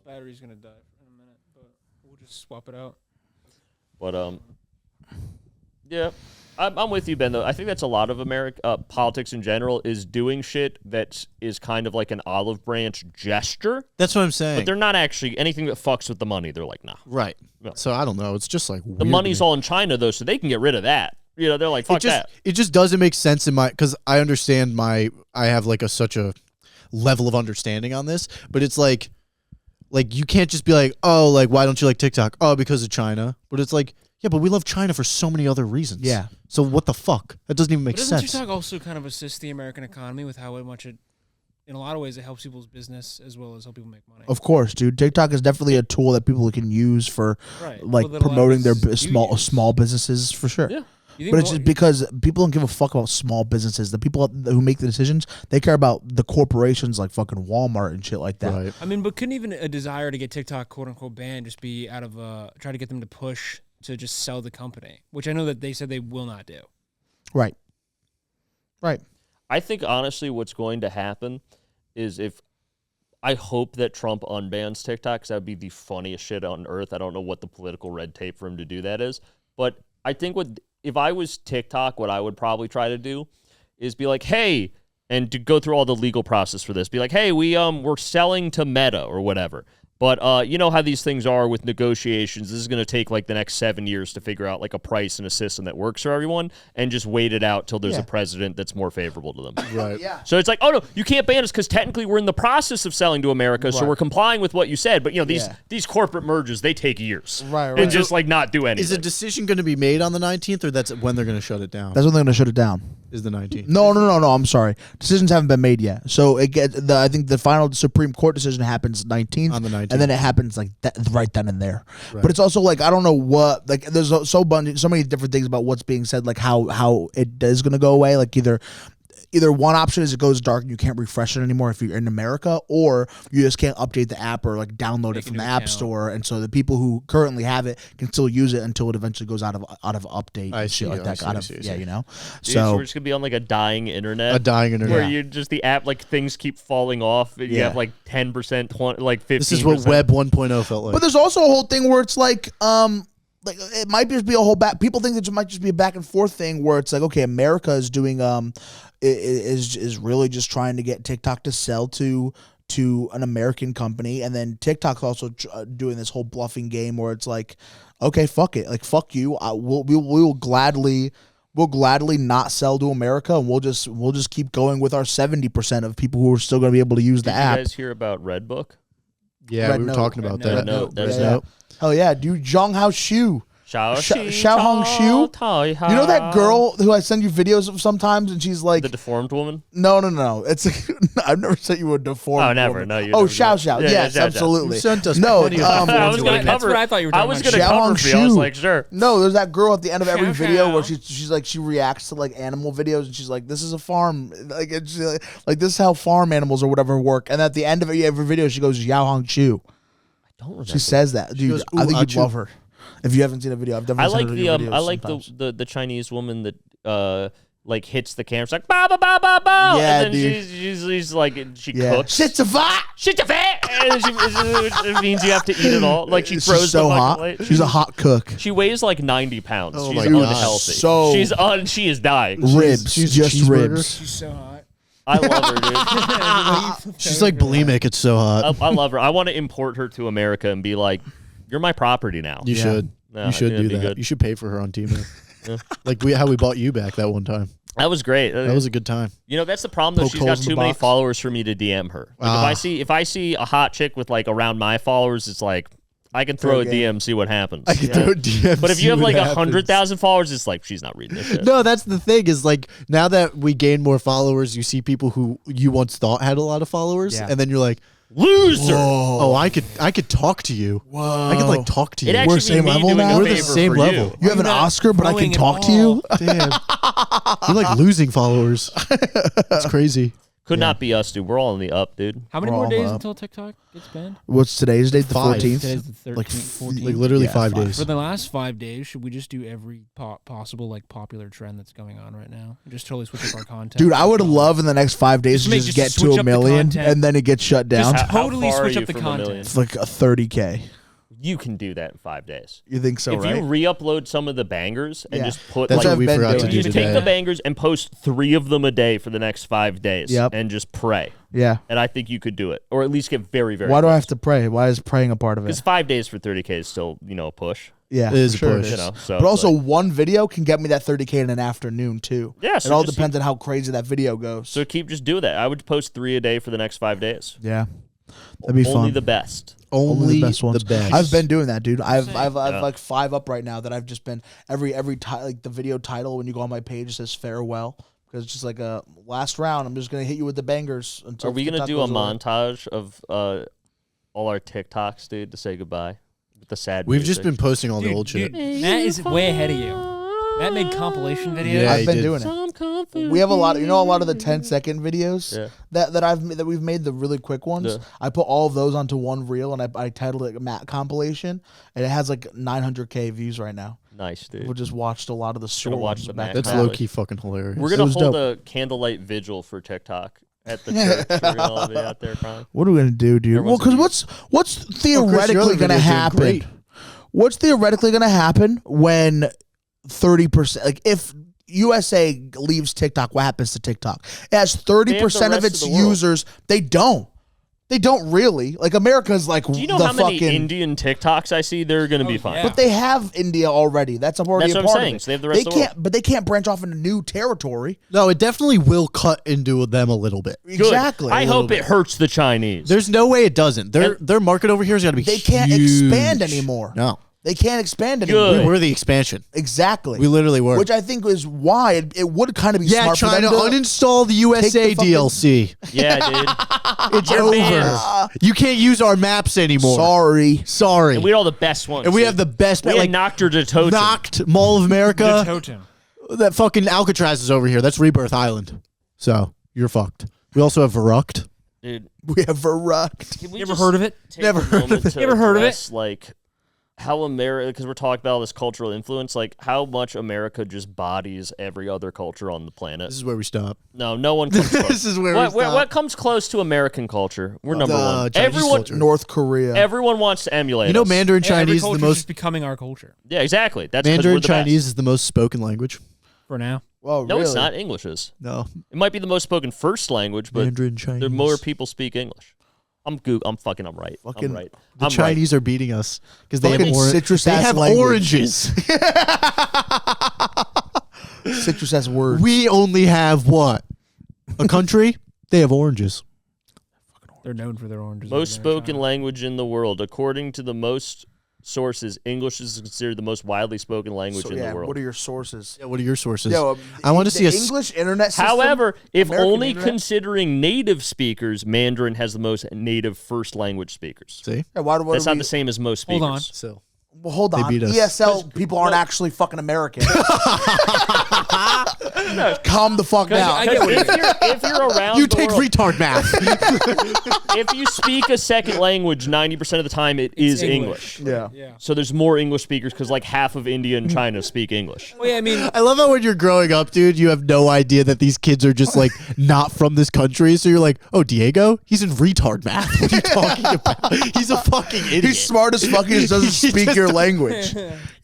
battery's gonna die in a minute, but we'll just swap it out. But yeah, I'm with you, Ben. Though I think that's a lot of politics in general is doing shit that is kind of like an olive branch gesture. That's what I'm saying. But they're not actually anything that fucks with the money. They're like, nah. Right. No. So I don't know. It's just like The money's all in China though, so they can get rid of that. You know, they're like, fuck that. It just doesn't make sense in my, because I understand I have like such a level of understanding on this, but it's like you can't just be like, oh, like why don't you like TikTok? Oh, because of China. But it's like, yeah, but we love China for so many other reasons. Yeah. So what the fuck? That doesn't even make Doesn't sense. TikTok also kind of assist the American economy with how much it, in a lot of ways, it helps people's business as well as help people make money? Of course, dude. TikTok is definitely a tool that people can use for like Well, that a lot of promoting their us do use. small businesses for sure. Yeah. You think But it's more- just because people don't give a fuck about small businesses. The people who make the decisions, they care about the corporations like fucking Walmart and shit like that. Right. I mean, but couldn't even a desire to get TikTok quote unquote banned just be out of try to get them to push to just sell the company, which I know that they said they will not do. Right. Right. I think honestly, what's going to happen is I hope that Trump unbans TikTok because that would be the funniest shit on earth. I don't know what the political red tape for him to do that is, but I think if I was TikTok, what I would probably try to do is be like, hey, and to go through all the legal process for this, be like, hey, we're selling to Meta or whatever. But you know how these things are with negotiations. This is going to take like the next 7 years to figure out like a price and a system that works for everyone, and just wait it out till there's a president that's more favorable to them. Right. Yeah. So it's like, oh no, you can't ban us because technically we're in the process of selling to America, so we're complying with what you said. But you know these corporate mergers, they take years, Right, right. and just like not do anything. Is a decision going to be made on the 19th, or that's when they're going to shut it down? That's when they're going to shut it down. Is the 19th? No. I'm sorry. Decisions haven't been made yet. So I think the final Supreme Court decision happens 19th On the 19th. and then it happens like that, right then and there. Right. But it's also like I don't know what like there's so many different things about what's being said, like how it is going to go away. Like either one option is it goes dark and you can't refresh it anymore if you're in America, or you just can't update the app or like download it from the App Store, and so the people who currently have it can still use it until it eventually goes out of update and shit like that. You know. Dude, So we're just gonna be on like a dying internet. A dying internet. Where you just the app like things keep falling off. And you have like 10%, 20, like 15%. This is what Web 1.0 felt like. But there's also a whole thing where it's like it might just be a whole back. People think that it might just be a back and forth thing where it's like, okay, America is doing is really just trying to get TikTok to sell to an American company, and then TikTok's also doing this whole bluffing game where it's like, okay, fuck it, like fuck you, we'll gladly not sell to America, and we'll just keep going with our 70% of people who are still going to be able to use the app. Did you guys hear about Redbook? Yeah, Red we were Note. talking about Red that. Note. Red That's Note. Hell yeah, dude. Zhonghao Xu. Xiaohong Xu. You know that girl who I send you videos of sometimes, and she's like the deformed woman? No. It's I've never sent you a deformed. Oh, never. woman. No, you. Oh, never Xiao did. Xiao. Yeah, Yes, Xiao Xiao. absolutely. You sent us No, plenty of I was gonna That's cover. what I thought you were talking I was about. gonna cover Xiaohong for you. I was Xu. like, sure. No, there's that girl at the end of every Xiao video where Xiao. she's like she reacts to like animal videos, and she's like, "This is a farm, like it's like this is how farm animals or whatever work." And at the end of every video, she goes, "Xiaohong Xu." I don't remember. She says that, dude. goes, I think "Ooh, you'd achoo." love her. If you haven't seen a video, I've I definitely like sent her the videos I like sometimes. the Chinese woman that like hits the camera. It's like ba ba ba ba ba. Yeah, and then dude. she's like she Yeah. cooks. Shit's a fat. Shit to fat. And it means you have to eat it all. Like she She's throws so the fucking hot. plate. She's a hot cook. She weighs like 90 pounds. Oh She's my God. unhealthy. So- she is dying. Ribs, she's a just cheeseburger. ribs. She's so hot. I love her, dude. She's like bulimic. It's so hot. I love her. I want to import her to America and be like, you're my property now. You should. No, You should that'd do be that. good. You should pay for her on Team. Like how we bought you back that one time. That was great. That was a good time. You know, that's the problem though. Poke She's got holes in too the many box. followers for me to DM her. Like if I see a hot chick with like around my followers, it's like I can throw a DM, see what happens. I can throw a DM. But if you have see like what happens. 100,000 followers, it's like she's not reading this shit. No, that's the thing is like now that we gain more followers, you see people who you once thought had a lot of followers, Yeah. and then you're like, Loser. oh, I could talk to you. Whoa. I could like talk to you. It actually We're be same me level doing now? a We're the favor same for level. You have an not Oscar, but I growing can at talk to you. Damn. You're like losing followers. It's crazy. Could not be us, dude. We're all on the up, dude. How many We're more all days up. until TikTok gets banned? What's today's date? The 5. 14th. Today's the 13th, Like, 14th. Like literally Yeah, 5 5. days. For the last 5 days, should we just do every possible like popular trend that's going on right now? Just totally switch up our content. Dude, I would love in the next 5 days Just to make- just just get to switch a up the million, content. and then it gets shut down. Just- How Totally far are switch you up the from a content. million? It's like a 30K. You can do that in 5 days. You think so, if right? you re-upload some of the bangers and Yeah. just put That's like what I've we been forgot to doing. do you today. take the bangers and post 3 of them a day for the next 5 days, Yep. and just pray. Yeah. And I think you could do it, or at least get very, very. Why do I have to pray? Why is praying a part of Because it? 5 days for 30K is still, a push. Yeah, It is a sure push. it You is. know, so But also, like- one video can get me that 30K in an afternoon too. Yeah, it so all just- depends on how crazy that video goes. So keep just do that. I would post 3 a day for the next 5 days. Yeah, that'd be Only fun. the best. Only the best ones. best. I've been doing that, dude. I've Yeah. like 5 up right now that I've just been like the video title when you go on my page says farewell because it's just like a last round. I'm just gonna hit you with the bangers until. Are we gonna TikTok do a goes away. montage of all our TikToks, dude, to say goodbye with the sad? We've just music? been posting all the Dude, old shit. Matt is way ahead of you. Matt made compilation videos. Yeah, I've he been did. doing it. We have a lot. A lot of the 10-second videos Yeah. that we've made, the really quick ones. Yeah. I put all of those onto one reel and I titled it Matt compilation, and it has like 900K views right now. Nice, dude. We just watched a lot of the short watch ones the back Matt to That's back. low key fucking hilarious. We're It gonna was hold dope. a candlelight vigil for TikTok at the church. We're gonna all be out there crying. What are we gonna do, dude? Everyone's Well, gonna because what's your theoretically other gonna video's doing happen? great. What's theoretically gonna happen when 30%, like if USA leaves TikTok, what happens to TikTok? It has 30% of rest its of the world. users. They don't. They don't really. Like America's like Do you know the how many fucking. Indian TikToks I see? They're gonna be fine. yeah. But they have India already. That's already That's a what I'm part saying. of it. So they have the rest of the can't, but they can't branch off into new territory. No, it definitely will cut into them a little bit. Good. Exactly. I hope it hurts the Chinese. There's no way it doesn't. Their market over here is gonna be. They can't huge. expand anymore. No, They can't expand Good. anymore. we were the expansion. Exactly. We literally were. Which I think is why it would kind of be Yeah, smart China, for them to uninstall the USA the fucking- DLC. yeah, dude. It's You're over. banned. You can't use our maps anymore. Sorry. Sorry. And we had all the best ones. And we dude. have the best. We had like, Noctur de Totem. knocked Mall of The America. totem. That fucking Alcatraz is over here. That's Rebirth Island. So you're fucked. We also have Verrucht. Dude, We have Verrucht. can we You ever just heard of it? take Never a heard of moment it. to You ever heard of it? address, like, how America, because we're talking about all this cultural influence, like how much America just bodies every other culture on the planet. This is where we stop. No one comes close. This is where what, we stop. what comes close to American culture? We're number one. Chinese Everyone, culture. North Korea. everyone wants to emulate. You know, us. Mandarin Yeah, every Chinese is the culture's most. just becoming our culture Yeah, exactly. That's 'cause Mandarin we're the Chinese best. is the most spoken language. for now. Whoa, No, really? it's not. English is. No, It might be the most spoken first language, but Mandarin Chinese. there more people speak English. I'm right. Fucking- I'm right. The I'm Chinese are beating us because they have, Fucking They citrus-ass have language. oranges. Citrus as words. We only have what? A country? They have oranges. They're known for their oranges. Most over there in spoken China. language in the world. According to the most sources, English is considered the most widely spoken language in the world. What are your sources? Yeah, what are your sources? Yo, I want to the see a English internet system. However, if American only internet? considering native speakers, Mandarin has the most native first language speakers. See? Yeah, what That's are not we, the same as most speakers. Hold on. So Well, hold They on. beat us. ESL people aren't actually fucking American. Calm the fuck down. I get what If you're around you the take world, retard math. if you speak a second language, 90% of the time it is English. Yeah. Yeah. So there's more English speakers because like half of India and China speak English. Oh yeah, I mean, I love how when you're growing up, dude, you have no idea that these kids are just like not from this country. So you're like, oh, Diego, he's in retard math. What are you talking about? He's a fucking idiot. He's smart as fuck. He just doesn't He speak just your don't- language.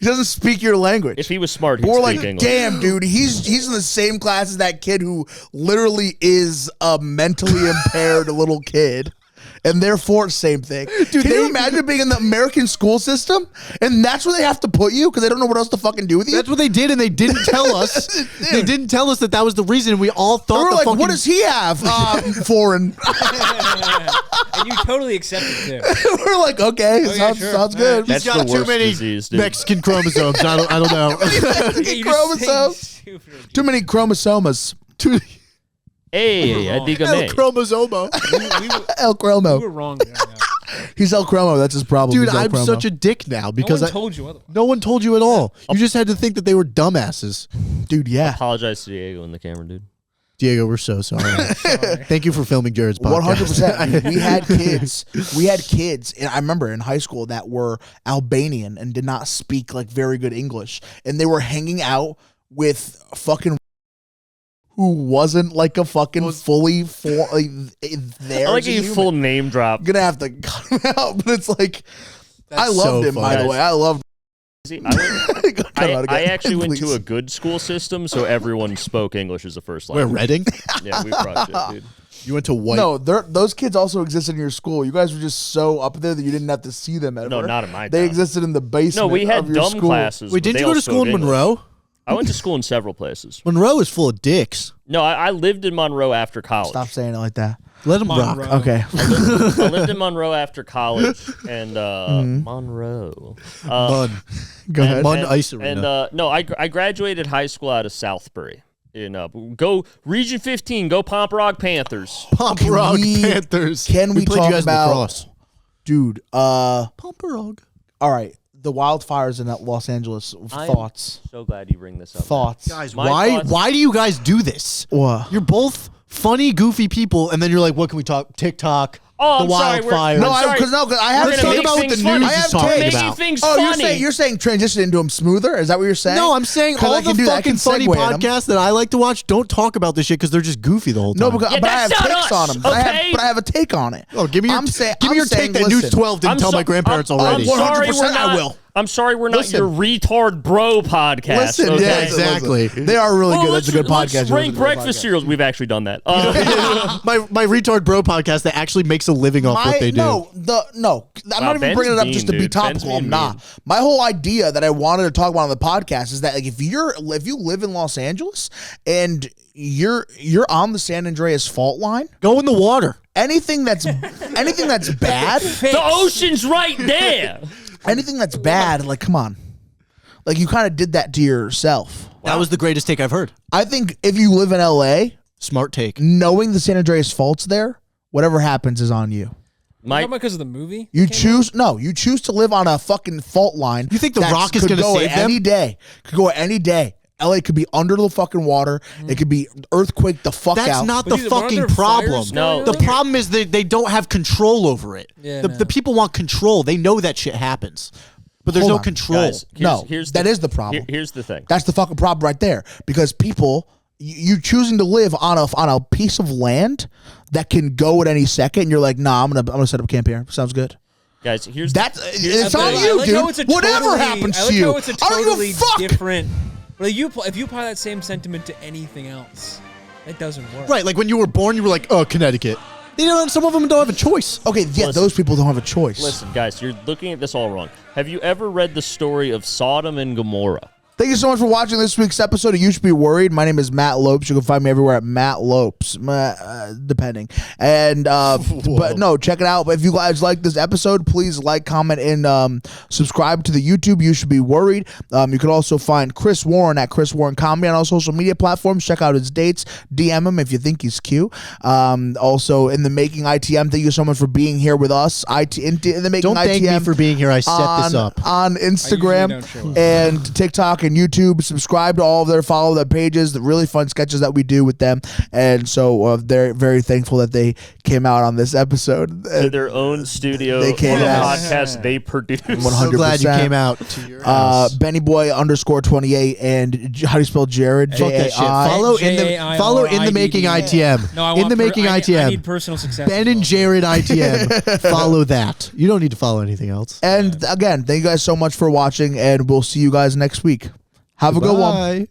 He doesn't speak your language. If he was smart, he'd Or speak like, English. damn, dude, he's in the same class as that kid who literally is a mentally impaired little kid. And therefore, same thing. Dude, can you imagine being in the American school system? And that's where they have to put you because they don't know what else to fucking do with you? That's what they did, and they didn't tell us. They didn't tell us that that was the reason. We all They thought were the like, fucking. what does he have? Foreign. and you totally accept it too. We're like, okay, yeah, sounds, sure. sounds All right. good. That's He's got the too worst many disease, dude. Mexican chromosomes. I don't know. Yeah, you just Chromosomes. say stupid. Too many chromosomes. Hey, I think I'm El chromosomo. El We Chromo. were wrong. There, yeah. He's El Chromo. That's his problem. Dude, He's El I'm Chromo. such a dick now No because one I, told you otherwise. no one told you at all. You just had to think that they were dumbasses. dude. Yeah. Apologize to Diego in the camera, dude. Diego, we're so sorry. Sorry. Thank you for filming Jared's podcast. 100%. We had kids. We had kids. And I remember in high school that were Albanian and did not speak like very good English, and they were hanging out with fucking who wasn't like a fucking fully there. I like as a a human. full name drop. I'm gonna have to cut him out, but it's like I That's loved so him. By funny. the way, I loved. See, I I actually went to a good school system, so everyone spoke English as a first Where, language. Reading? Yeah, we rocked it, dude. You went to White. No, those kids also existed in your school. You guys were just so up there that you didn't have to see them ever. No, not in my They town. existed in the basement. No, we of had your dumb school. classes. Wait, but didn't they you go all to school in spoke English. Monroe? I went to school in several places. Monroe is full of dicks. No, I lived in Monroe after college. Stop saying it like that. Let them rock. Monroe. Okay. I lived in Monroe after college, and Monroe. Mun. Go ahead. Mun Ice Arena. And no, I graduated high school out of Southbury. In go Region 15, go Pomp-Rock Panthers. Pump Can Rock we- Panthers. can we played talk you guys in about- lacrosse. Dude, Pump Rock. all right. The wildfires in Los Angeles. Thoughts. So glad you bring this up. Thoughts. Guys, My why thoughts- why do you guys do this? What? You're both funny, goofy people, and then you're like, what can we talk? TikTok, Oh, the I'm sorry, we're- wildfires. No, I'm sorry. because I have We're Let's gonna talk make about what things the funny. news I is have talking taste. Making about. things Oh, funny. you're saying transition into them smoother? Is that what you're saying? No, I'm saying 'Cause all I can the do that. I can fucking funny segue in 'em. podcasts that I like to watch don't talk about this shit because they're just goofy the whole time. No, because, Yeah, but I have that's not takes us, on them. But okay? I have a take on it. Oh, give me your, I'm saying, give me your take that News 12 didn't tell my grandparents already. I'm 100% 100% I will. I'm sorry, we're not Listen. your retard bro podcast. Listen, okay? yeah, exactly. They are really good. That's a good Let's podcast. rank breakfast cereals. We've actually done that. my retard bro podcast that actually makes a living off what they do. No, I'm not even Ben's bringing it up mean, just to be dude. Ben's topical. I'm being not. mean. My whole idea that I wanted to talk about on the podcast is that like if you live in Los Angeles and you're on the San Andreas fault line, Go in the water. anything that's bad, The ocean's right there. anything that's bad, like come on, like you kind of did that to yourself. That was the greatest take I've heard. I think if you live in LA, Smart take. knowing the San Andreas fault's there, whatever happens is on you. My, because of the movie? You choose to live on a fucking fault line. You think The that's- Rock is could gonna go save any them? day? Could go any day. LA could be under the fucking water. It could be earthquake the fuck That's out. not But the dude, aren't fucking there problem. fires No. going The on? problem is they don't have control over it. Yeah, the, no. the people want control. They know that shit happens. But there's Hold no on, control. guys, that is the problem. Here's the thing. That's the fucking problem right there. Because people, you choosing to live on a piece of land that can go at any second. And you're like, nah, I'm gonna set up camp here. Sounds good. Guys, here's That's here's it's the on thing. you, I like how it's dude. a Whatever totally- happens I like to you, how it's a I don't give totally a fuck. different. But if you apply that same sentiment to anything else, it doesn't work. Right, like when you were born, you were like, oh, Connecticut. Some of them don't have a choice. Okay, yeah, Listen. those people don't have a choice. Listen, guys, you're looking at this all wrong. Have you ever read the story of Sodom and Gomorrah? Thank you so much for watching this week's episode of You Should Be Worried. My name is Matt Lopes. You can find me everywhere at Matt Lopes, depending. And but no, check it out. But if you guys like this episode, please like, comment, and subscribe to the YouTube. You Should Be Worried. You can also find Chris Warren at Chris Warren Comedy on all social media platforms. Check out his dates. DM him if you think he's cute. Also, in the Making ITM, thank you so much for being here with us. In the Making Don't thank ITM me for being here. I set this up. on Instagram don't show up. and TikTok and YouTube. Subscribe to all of their, follow their pages, the really fun sketches that we do with them. And so they're very thankful that they came out on this episode. To their own studio They came on a out. podcast they produced. 100%. So glad you came out to your house. Benny Boy _28 and how do you spell Jared? Fuck that shit. J-A-I. Follow in the Making ITM. No, I in want the Making I ITM. need personal success. Ben and Jared ITM. Follow that. You don't need to follow anything else. And again, thank you guys so much for watching, and we'll see you guys next week. Have a good one. Bye.